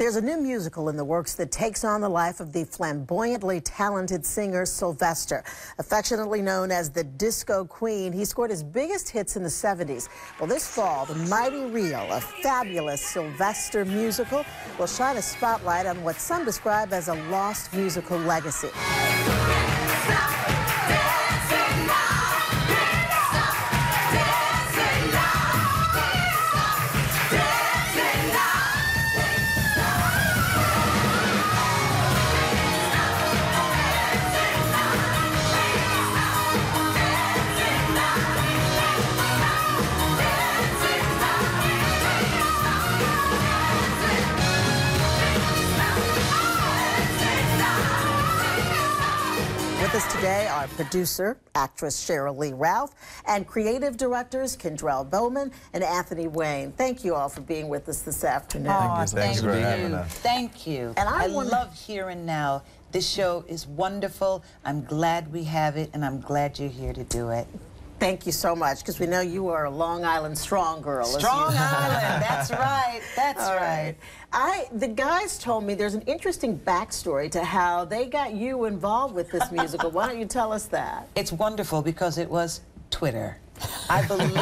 There's a new musical in the works that takes on the life of the flamboyantly talented singer Sylvester. Affectionately known as the Disco Queen, he scored his biggest hits in the 70s. Well, this fall, The Mighty Real, a fabulous Sylvester musical, will shine a spotlight on what some describe as a lost musical legacy. With us today are producer, actress Sheryl Lee Ralph, and creative directors Kendrell Bowman and Anthony Wayne. Thank you all for being with us this afternoon. Oh, thank you. Thank you. And I love Here and Now. This show is wonderful. I'm glad we have it, and I'm glad you're here to do it. Thank you so much, because we know you are a Long Island strong girl. Strong Island, that's right, that's right. The guys told me there's an interesting backstory to how they got you involved with this musical. Why don't you tell us that? It's wonderful because it was Twitter. I believe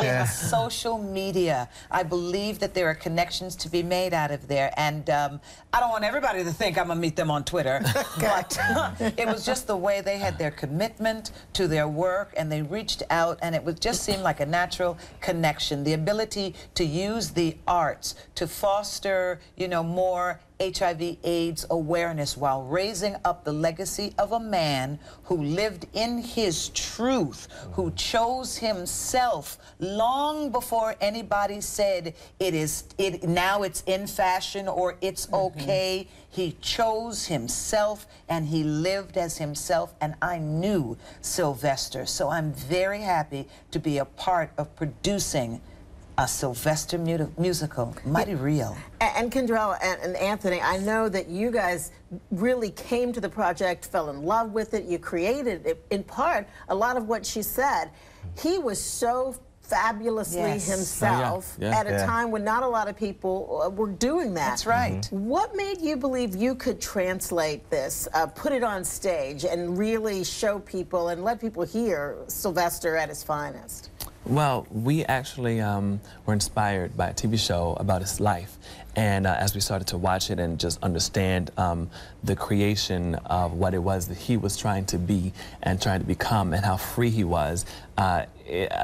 in social media. I believe that there are connections to be made out of there. And I don't want everybody to think I'm going to meet them on Twitter. But it was just the way they had their commitment to their work, and they reached out, and it would just seem like a natural connection. The ability to use the arts to foster, you know, more HIV/AIDS awareness while raising up the legacy of a man who lived in his truth, who chose himself long before anybody said now it's in fashion or it's okay. He chose himself and he lived as himself, and I knew Sylvester, so I'm very happy to be a part of producing a Sylvester musical, Mighty Real. And Kendrell and Anthony, I know that you guys really came to the project, fell in love with it. You created it, in part, a lot of what she said. He was so fabulously himself at a time when not a lot of people were doing that. That's right. What made you believe you could translate this, put it on stage, and really show people and let people hear Sylvester at his finest? Well, we actually were inspired by a TV show about his life, and as we started to watch it and just understand the creation of what it was that he was trying to be and trying to become and how free he was,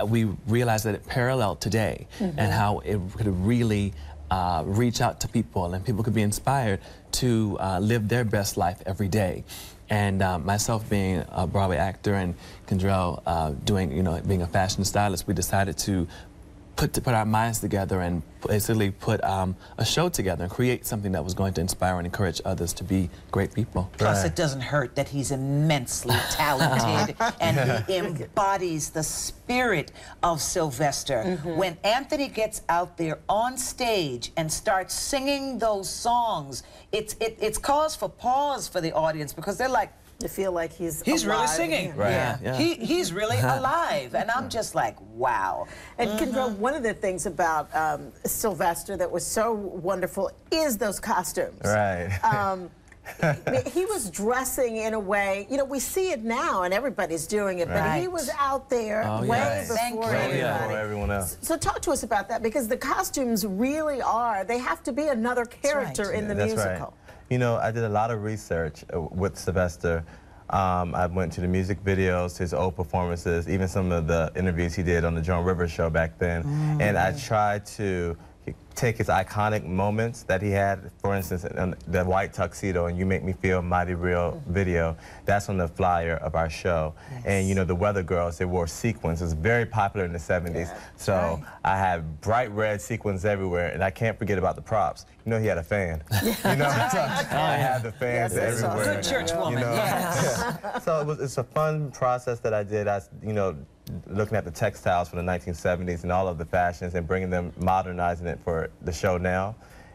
we realized that it paralleled today and how it could really reach out to people, and people could be inspired to live their best life every day. And myself being a Broadway actor and Kendrell being a fashion stylist, we decided to put our minds together and basically put a show together and create something that was going to inspire and encourage others to be great people. Plus, it doesn't hurt that he's immensely talented and he embodies the spirit of Sylvester. When Anthony gets out there on stage and starts singing those songs, it's cause for pause for the audience, because they're like, to feel like he's really singing. Right. He's really alive, and I'm just like, wow. And Kendrell, one of the things about Sylvester that was so wonderful is those costumes. Right. He was dressing in a way, you know, we see it now and everybody's doing it, but he was out there way before everyone else. So talk to us about that, because the costumes really they have to be another character in the musical. Right. You know, I did a lot of research with Sylvester. I went to the music videos, his old performances, even some of the interviews he did on the Joan Rivers show back then. And I tried to take his iconic moments that he had. For instance, the white tuxedo and You Make Me Feel Mighty Real video, that's on the flyer of our show. And you know, the Weather Girls, they wore sequins. It was very popular in the 70s. So I had bright red sequins everywhere, and I can't forget about the props. You know, he had a fan. You know, I had the fans everywhere. Good church woman. You know? So it's a fun process that I did. Looking at the textiles from the 1970s and all of the fashions and bringing them, modernizing it for the show now.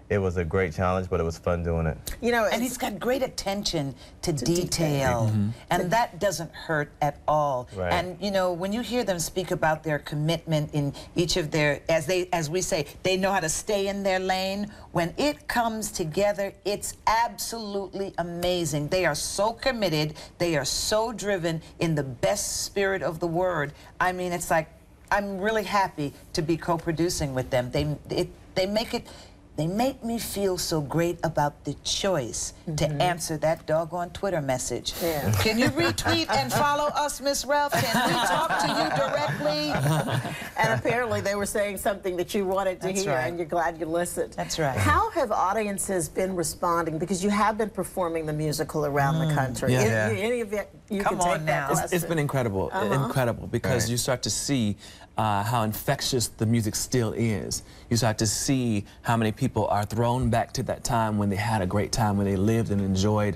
it was a great challenge, but it was fun doing it. You know, and he's got great attention to detail, and that doesn't hurt at all. Right. And you know, when you hear them speak about their commitment in each of their, as we say, they know how to stay in their lane. When it comes together, it's absolutely amazing. They are so committed. They are so driven in the best spirit of the word. I mean, it's like, I'm really happy to be co-producing with them. They make me feel so great about the choice to answer that doggone Twitter message. Yeah. Can you retweet and follow us, Miss Ralph? Can we talk to you directly? And apparently they were saying something that you wanted to That's hear, right. and you're glad you listened. That's right. How have audiences been responding? Because you have been performing the musical around the country. Yeah. Any of you Come can take on that now. It's been incredible, incredible, because Right. you start to see how infectious the music still is. You start to see how many people are thrown back to that time when they had a great time, when they lived and enjoyed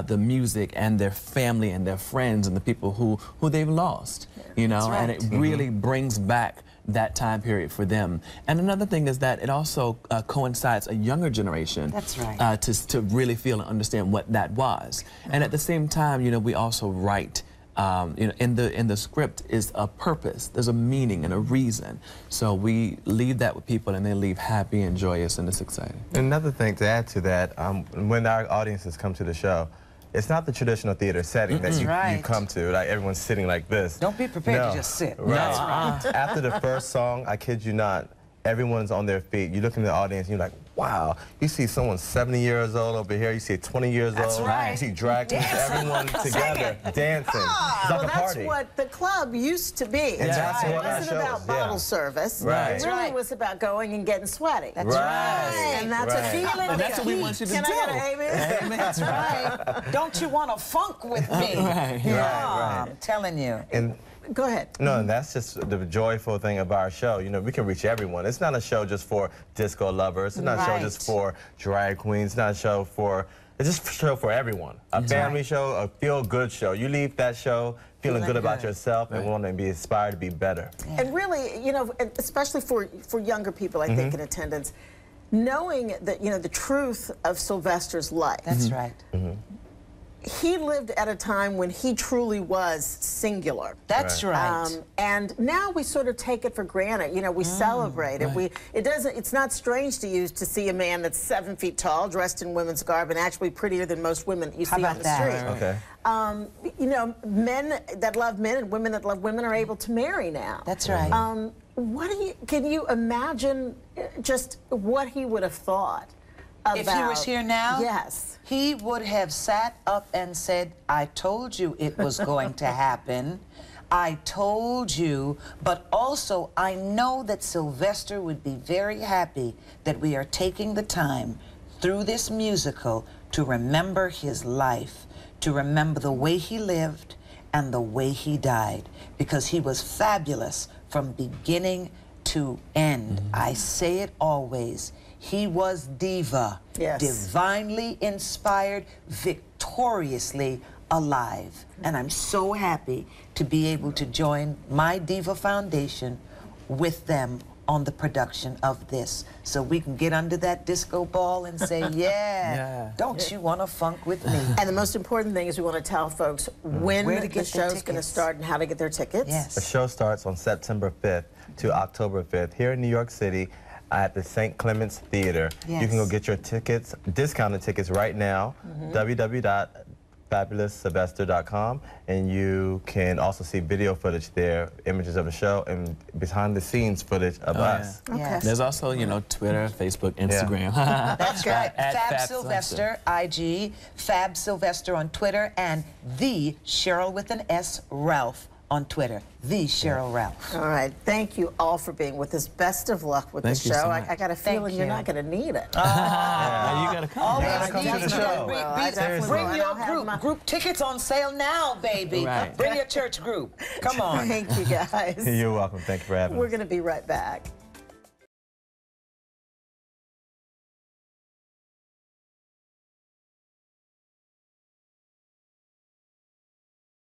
the music and their family and their friends and the people who they've lost, you know, That's and right. it really brings back that time period for them. And another thing is that it also coincides a younger generation. That's right. To really feel and understand what that was. And at the same time, you know, we also write, you know, in the script is a purpose. There's a meaning and a reason. So we leave that with people, and they leave happy and joyous, and it's exciting. Another thing to add to that, when our audiences come to the show, it's not the traditional theater setting that you Right. come to, like everyone's sitting like this. Don't be prepared No. to just sit. Right. That's right. After the first song, I kid you not, everyone's on their feet. You look in the audience and you're like, wow. You see someone 70 years old over here. You see 20 years That's old. right. You see drag queens, everyone together dancing. It's like well, a that's party. what the club used to be. And that's It what our wasn't show about is, bottle yeah. service. Right. It That's really right. was about going and getting sweaty. That's Right. And that's a Right. feeling. And that's what we want you to Can do. I get an amen? Amen. That's Right. Don't you want to funk with me? Right. Yeah, I'm telling you. And Go ahead. no, and that's just the joyful thing about our show. You know, we can reach everyone. It's not a show just for disco lovers. It's not a show just Right. for drag queens. It's not a show for, it's just a show for everyone. A family show, a feel-good show. You leave that show feeling good about good. yourself and wanting to be inspired to be better. And really, you know, especially for younger people, I think, in attendance, knowing that, you know, the truth of Sylvester's life. That's right. He lived at a time when he truly was singular. That's right. And now we sort of take it for granted. You know, we celebrate it. right. It's not strange to you to see a man that's 7 feet tall, dressed in women's garb, and actually prettier than most women you How see on about the that? street. Okay. You know, men that love men and women that love women are able to marry now. That's right. Can you imagine just what he would have thought about? If he was here now, Yes. he would have sat up and said, I told you it was going to happen. I told you, but also I know that Sylvester would be very happy that we are taking the time through this musical to remember his life, to remember the way he lived and the way he died, because he was fabulous from beginning to end. I say it always. He was diva, Yes. divinely inspired, victoriously alive. And I'm so happy to be able to join my Diva Foundation with them on the production of this, so we can get under that disco ball and say, yeah, don't you want to funk with me? And the most important thing is we want to tell folks when Where to the get their show's going to tickets. start and how to get their tickets. The Yes. show starts on September 5th to October 5th here in New York City at the St. Clements Theater. You can go Yes. get your tickets, discounted tickets right now, www.fabuloussylvester.com, and you can also see video footage there, images of the show, and behind the scenes footage of us. Okay. Yes. There's also, you know, Twitter, Facebook, Instagram. That's right. At Fab Fab Sylvester, IG, Fab Sylvester on Twitter, and the Cheryl with an S, Ralph on Twitter. The Cheryl Ralph. All right. Thank you all for being with us. Best of luck with Thank the you show. so much. I got a Thank feeling you're you. not going to need it. You gotta come. Always Yeah, come to need the to show. Well, I definitely Bring will. And your I'll have group. my- Group tickets on sale now, baby. Right. Bring your church group. Come on. Thank you, guys. You're welcome. Thank you for having us. We're going to be right back.